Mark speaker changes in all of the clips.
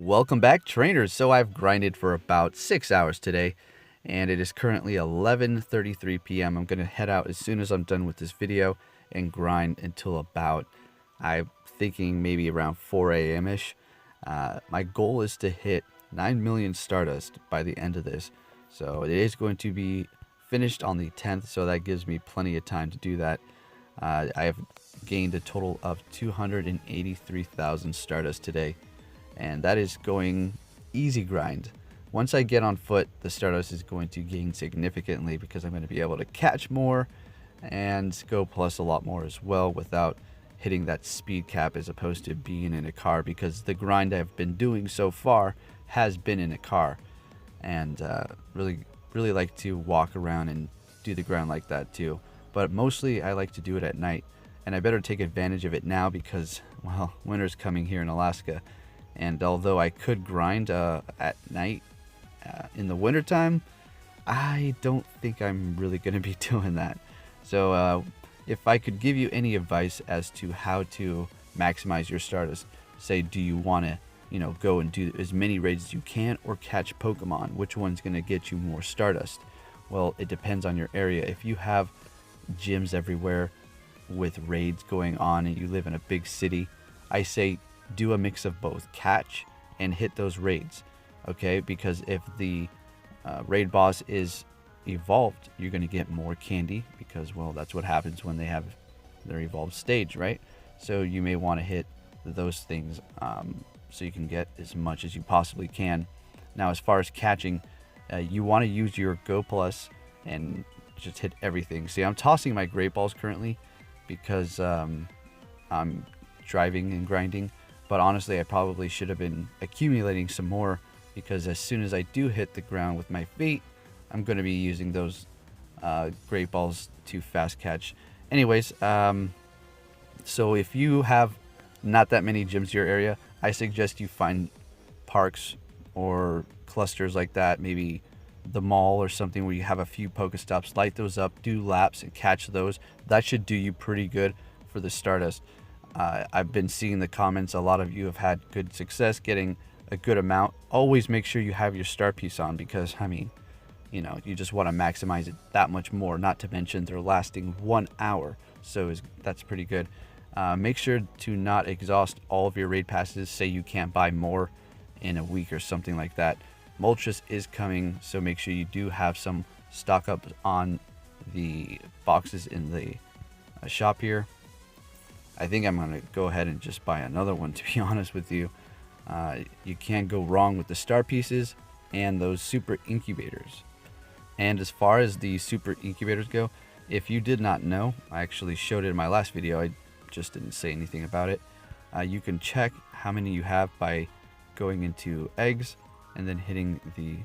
Speaker 1: Welcome back, trainers. So I've grinded for about 6 hours today, and it is currently 11:33 p.m. I'm going to head out as soon as I'm done with this video and grind until about, I'm thinking maybe around 4 a.m. ish. My goal is to hit 9 million Stardust by the end of this. So it is going to be finished on the 10th, so that gives me plenty of time to do that. I have gained a total of 283,000 Stardust today, and that is going easy grind. Once I get on foot, the Stardust is going to gain significantly because I'm going to be able to catch more and go plus a lot more as well without hitting that speed cap as opposed to being in a car, because the grind I've been doing so far has been in a car, and really like to walk around and do the grind like that too. But mostly I like to do it at night, and I better take advantage of it now because, well, winter's coming here in Alaska. And although I could grind at night in the wintertime, I don't think I'm really going to be doing that. So if I could give you any advice as to how to maximize your Stardust, say, do you want to, go and do as many raids as you can or catch Pokemon? Which one's going to get you more Stardust? Well, it depends on your area. If you have gyms everywhere with raids going on and you live in a big city, I say do a mix of both, catch and hit those raids, okay? Because if the raid boss is evolved, you're going to get more candy because, well, that's what happens when they have their evolved stage, right? So you may want to hit those things so you can get as much as you possibly can. Now, as far as catching, you want to use your Go Plus and just hit everything. See, I'm tossing my Great Balls currently because I'm driving and grinding. But honestly, I probably should have been accumulating some more, because as soon as I do hit the ground with my feet, I'm going to be using those Great Balls to fast catch. Anyways, so if you have not that many gyms in your area, I suggest you find parks or clusters like that, maybe the mall or something where you have a few Pokestops. Light those up, do laps, and catch those. That should do you pretty good for the Stardust. I've been seeing the comments. A lot of you have had good success getting a good amount. Always make sure you have your star piece on, because, I mean, you just want to maximize it that much more. Not to mention they're lasting 1 hour, so that's pretty good. Make sure to not exhaust all of your raid passes. Say you can't buy more in a week or something like that. Moltres is coming, so make sure you do have some stock up on the boxes in the shop here. I think I'm going to go ahead and just buy another one, to be honest with you. You can't go wrong with the star pieces and those super incubators. And as far as the super incubators go, if you did not know, I actually showed it in my last video. I just didn't say anything about it. You can check how many you have by going into eggs and then hitting the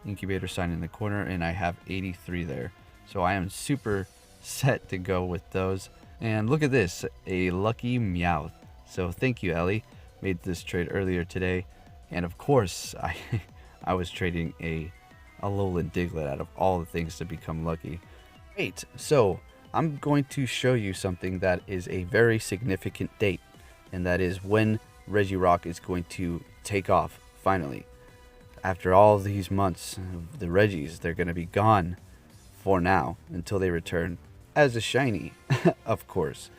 Speaker 1: incubator sign in the corner, and I have 83 there. So I am super set to go with those. And look at this, a lucky Meowth. So thank you, Ellie. Made this trade earlier today. And of course, I was trading a Alolan Diglett out of all the things to become lucky. Great, so I'm going to show you something that is a very significant date. And that is when Regirock is going to take off, finally. After all these months of the Regis, they're going to be gone for now until they return as a shiny, of course.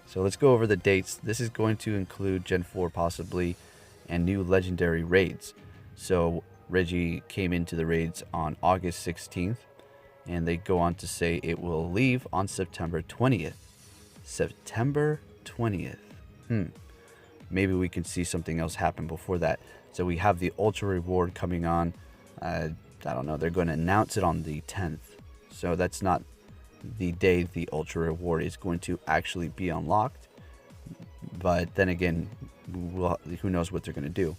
Speaker 1: So let's go over the dates. This is going to include Gen 4 possibly, and new legendary raids. So Reggie came into the raids on August 16th, and they go on to say it will leave on September 20th. September 20th. Maybe we can see something else happen before that. So we have the Ultra Reward coming on. I don't know. They're going to announce it on the 10th. So that's not the day the Ultra Reward is going to actually be unlocked. But then again, who knows what they're going to do.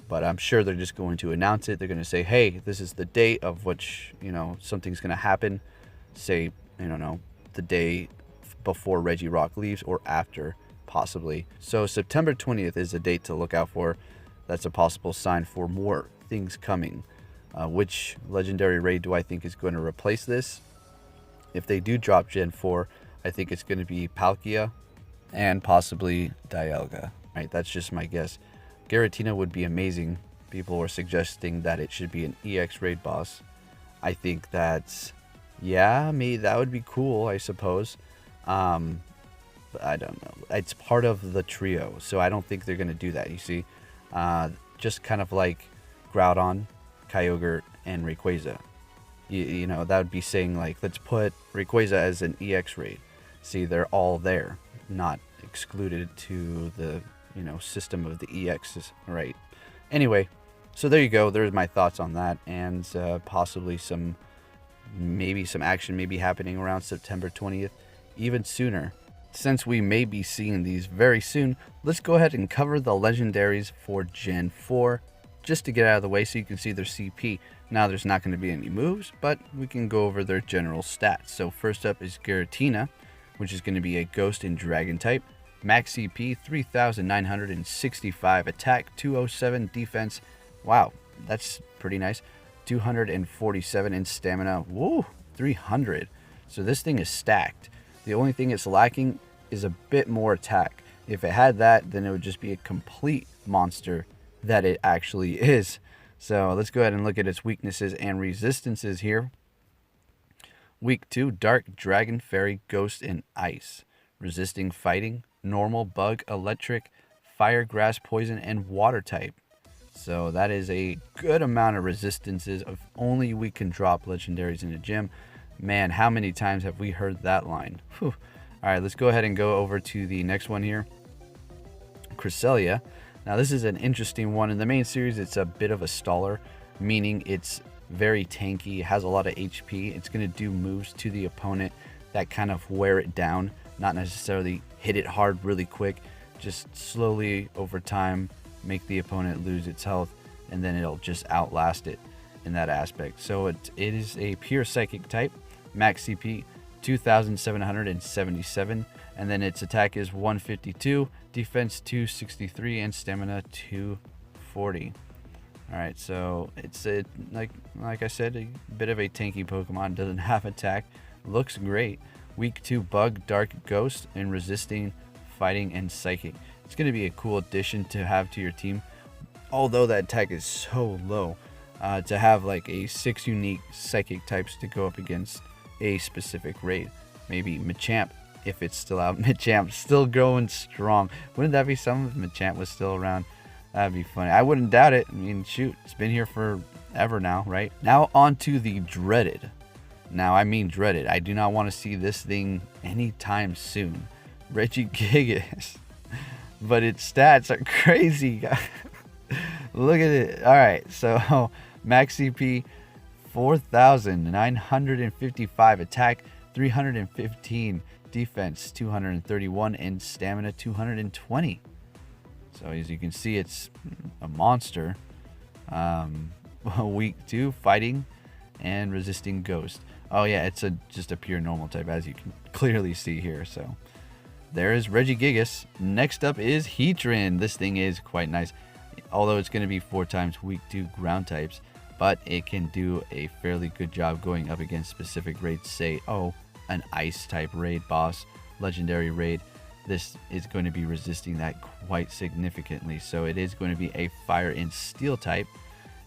Speaker 1: But I'm sure they're just going to announce it. They're going to say, hey, this is the date of which, something's going to happen. Say, the day before Regirock leaves or after, possibly. So September 20th is a date to look out for. That's a possible sign for more things coming. Which legendary raid do I think is going to replace this? If they do drop Gen 4, I think it's going to be Palkia and possibly Dialga. Right, that's just my guess. Giratina would be amazing People were suggesting that it should be an EX raid boss. I think that's, yeah, maybe that would be cool, I suppose. But I don't know. It's part of the trio, so I don't think they're going to do that, you see. Just kind of like Groudon, Kyogre, and Rayquaza. You know, that would be saying, like, let's put Rayquaza as an EX raid. See, they're all there, not excluded to the, you know, system of the EXs, right? Anyway, so there you go. There's my thoughts on that, and possibly maybe some action may be happening around September 20th, even sooner. Since we may be seeing these very soon, let's go ahead and cover the legendaries for Gen 4, just to get out of the way so you can see their CP. Now, there's not going to be any moves, but we can go over their general stats. So first up is Giratina, which is going to be a Ghost and Dragon type. Max CP 3,965, attack 207, defense. Wow, that's pretty nice. 247 in stamina. Woo, 300. So this thing is stacked. The only thing it's lacking is a bit more attack. If it had that, then it would just be a complete monster that it actually is. So let's go ahead and look at its weaknesses and resistances here. Weak 2, Dark, Dragon, Fairy, Ghost, and Ice. Resisting Fighting, Normal, Bug, Electric, Fire, Grass, Poison, and Water type. So that is a good amount of resistances. If only we can drop legendaries in a gym. Man, how many times have we heard that line? Whew. All right, let's go ahead and go over to the next one here. Cresselia. Now, this is an interesting one. In the main series, it's a bit of a staller, meaning it's very tanky, has a lot of HP. It's going to do moves to the opponent that kind of wear it down, not necessarily hit it hard really quick, just slowly over time make the opponent lose its health, and then it'll just outlast it in that aspect. So it is a pure psychic type. Max CP 2,777, and then its attack is 152, defense 263, and stamina 240. All right, so it's like I said, a bit of a tanky Pokemon. Doesn't have attack, looks great. Weak 2, Bug, Dark, Ghost, and resisting Fighting and Psychic. It's going to be a cool addition to have to your team, although that attack is so low. To have like 6 unique psychic types to go up against a specific raid. Maybe Machamp, if it's still out. Machamp still going strong. Wouldn't that be something if Machamp was still around? That'd be funny. I wouldn't doubt it. I mean, shoot, it's been here forever now, right? Now on to the dreaded. Now, I mean dreaded. I do not want to see this thing anytime soon. Regigigas. But its stats are crazy. Look at it. All right, so max CP 4,955, attack 315, defense 231, and stamina 220. So as you can see, it's a monster. Weak 2, Fighting, and resisting Ghost. Oh yeah, it's just a pure normal type, as you can clearly see here. So there is Regigigas. Next up is Heatran. This thing is quite nice, although it's going to be 4 times weak 2 ground types, but it can do a fairly good job going up against specific raids. Say, an ice type raid boss, legendary raid. This is going to be resisting that quite significantly. So it is going to be a fire and steel type.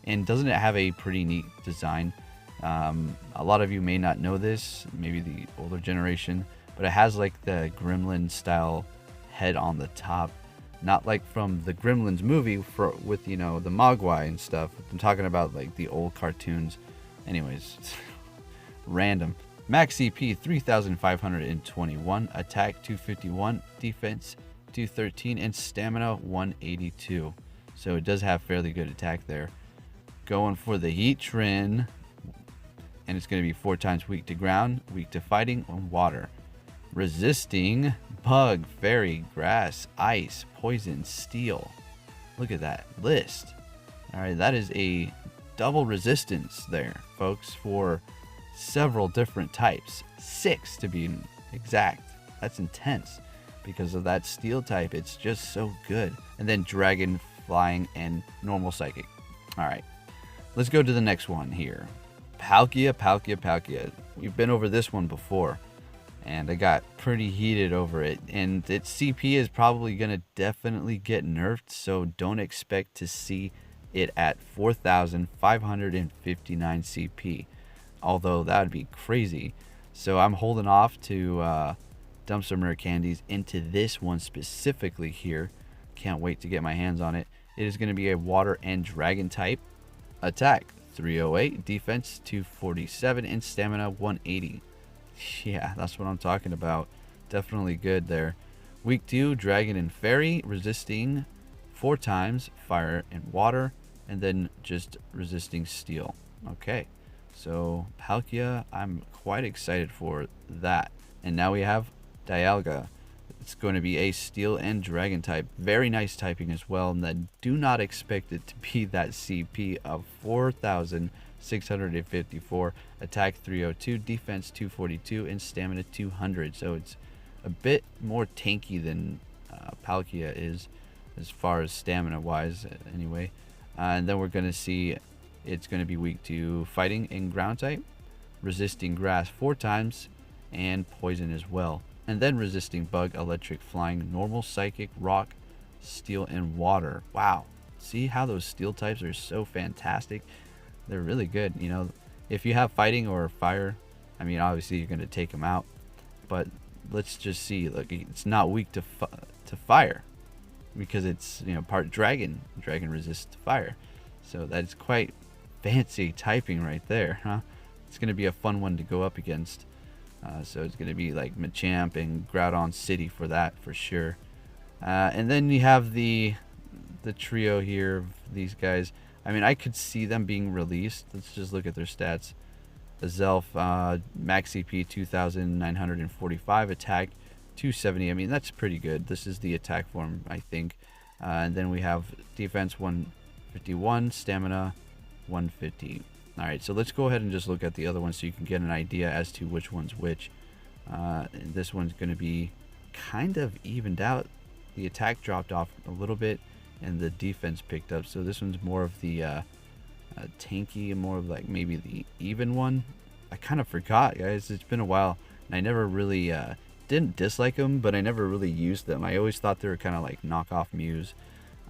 Speaker 1: And doesn't it have a pretty neat design? A lot of you may not know this, maybe the older generation, but it has like the gremlin style head on the top. Not like from the Gremlins movie with, you know, the Mogwai and stuff. I'm talking about like the old cartoons. Anyways, random. Max CP 3,521, attack 251, defense 213, and stamina 182. So it does have fairly good attack there. Going for the Heatran, and it's going to be 4 times weak to ground, weak to fighting, and water. Resisting Bug, Fairy, Grass, Ice, Poison, Steel. Look at that list. All right, that is a double resistance there, folks, for several different types. 6 to be exact. That's intense because of that steel type. It's just so good. And then Dragon, Flying, and normal Psychic. All right, let's go to the next one here. Palkia. We've been over this one before, and I got pretty heated over it. And its CP is probably going to definitely get nerfed, so don't expect to see it at 4,559 CP. Although that would be crazy. So I'm holding off to dump some rare candies into this one specifically here. Can't wait to get my hands on it. It is going to be a water and dragon type. Attack 308, defense 247, and stamina 180. Yeah, that's what I'm talking about. Definitely good there. Week 2, dragon and fairy, resisting 4 times fire and water, and then just resisting steel. Okay, so Palkia, I'm quite excited for that. And now we have Dialga. It's going to be a steel and dragon type. Very nice typing as well. And then do not expect it to be that CP of 4,654. Attack 302, defense 242, and stamina 200. So it's a bit more tanky than Palkia is as far as stamina wise anyway. And then we're going to see it's going to be weak to fighting in ground type, resisting grass 4 times, and poison as well. And then resisting bug, electric, flying, normal, psychic, rock, steel, and water. Wow. See how those steel types are so fantastic? They're really good. You know, if you have fighting or fire, I mean, obviously you're going to take them out. But let's just see. Look, it's not weak to fire because it's, you know, part dragon. Dragon resists fire. So that's quite fancy typing right there, huh? It's going to be a fun one to go up against. So it's going to be like Machamp and Groudon City for that, for sure. And then you have the trio here of these guys. I mean, I could see them being released. Let's just look at their stats. Azelf, max CP 2,945, attack 270. I mean, that's pretty good. This is the attack form, I think. And then we have defense 151, stamina 150. Alright, so let's go ahead and just look at the other ones so you can get an idea as to which one's which. This one's going to be kind of evened out. The attack dropped off a little bit and the defense picked up. So this one's more of the tanky and more of like maybe the even one. I kind of forgot, guys. It's been a while. And I never really didn't dislike them, but I never really used them. I always thought they were kind of like knockoff Mews.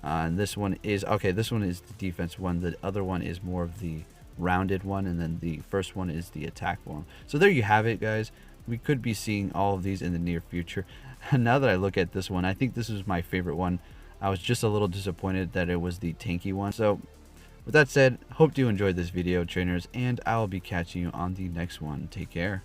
Speaker 1: And this one is, okay, this one is the defense one. The other one is more of the rounded one, and then the first one is the attack form. So there you have it, guys. We could be seeing all of these in the near future. Now that I look at this one, I think this is my favorite one. I was just a little disappointed that it was the tanky one. So with that said, hope you enjoyed this video, trainers, and I'll be catching you on the next one. Take care.